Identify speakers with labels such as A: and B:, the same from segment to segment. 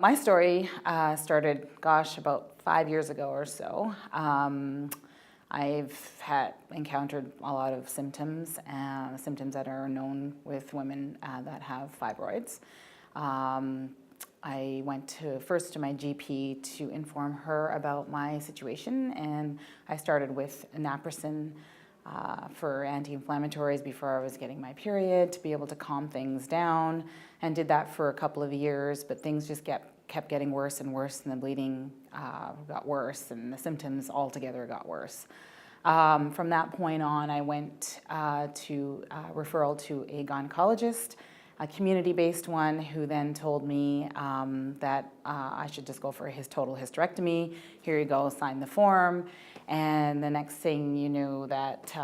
A: My story started, about 5 years ago or so. I've encountered a lot of symptoms that are known with women that have fibroids. I went first to my GP to inform her about my situation, and I started with naproxen for anti-inflammatories before I was getting my period to be able to calm things down, and did that for a couple of years, but things just kept getting worse and worse, and the bleeding got worse, and the symptoms altogether got worse. From that point on, I went to referral to a gynecologist, a community-based one, who then told me that I should just go for his total hysterectomy. Here you go, sign the form. And the next thing you knew that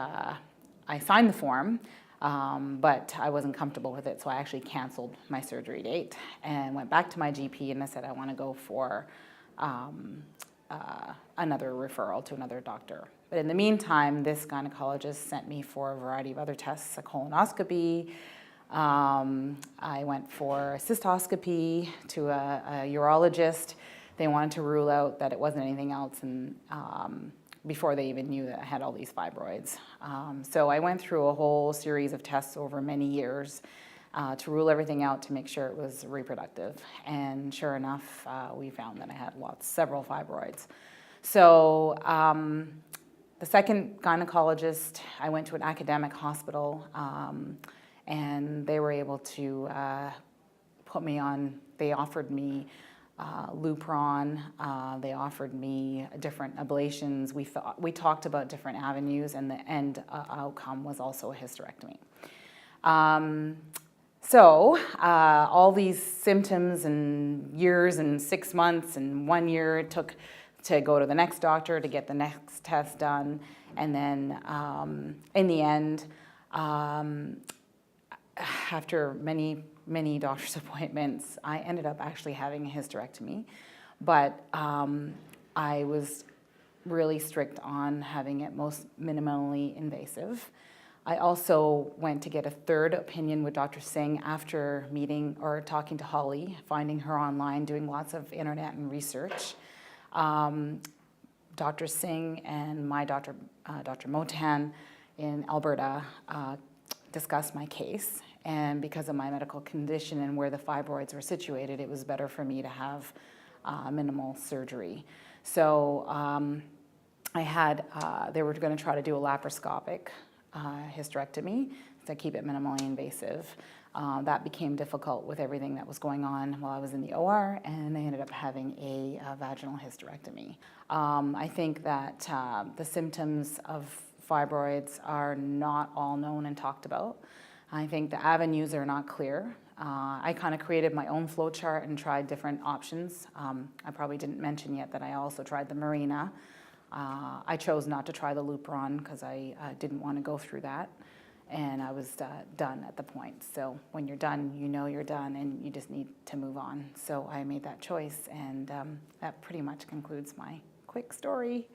A: I signed the form, but I wasn't comfortable with it, so I actually canceled my surgery date and went back to my GP, and I said I want to go for another referral to another doctor. But in the meantime, this gynecologist sent me for a variety of other tests, a colonoscopy. I went for a cystoscopy to a urologist. They wanted to rule out that it wasn't anything else, and before they even knew that I had all these fibroids. So I went through a whole series of tests over many years to rule everything out to make sure it was reproductive. And sure enough, we found that I had several fibroids. So the second gynecologist, I went to an academic hospital, and they were able to put me on, they offered me Lupron, they offered me different ablations. We talked about different avenues, and the end outcome was also a hysterectomy. So all these symptoms and years and 6 months and 1 year it took to go to the next doctor to get the next test done. And then in the end, after many doctor's appointments, I ended up actually having a hysterectomy. But I was really strict on having it most minimally invasive. I also went to get a third opinion with Dr. Singh after meeting or talking to Holly, finding her online, doing lots of internet and research. Dr. Singh and my doctor, Dr. Motan in Alberta, discussed my case. And because of my medical condition and where the fibroids were situated, it was better for me to have minimal surgery. So they were going to try to do a laparoscopic hysterectomy to keep it minimally invasive. That became difficult with everything that was going on while I was in the OR, and they ended up having a vaginal hysterectomy. I think that the symptoms of fibroids are not all known and talked about. I think the avenues are not clear. I kind of created my own flow chart and tried different options. I probably didn't mention yet that I also tried the Mirena. I chose not to try the Lupron because I didn't want to go through that, and I was done at the point. So when you're done, you know you're done, and you just need to move on. So I made that choice, and that pretty much concludes my quick story.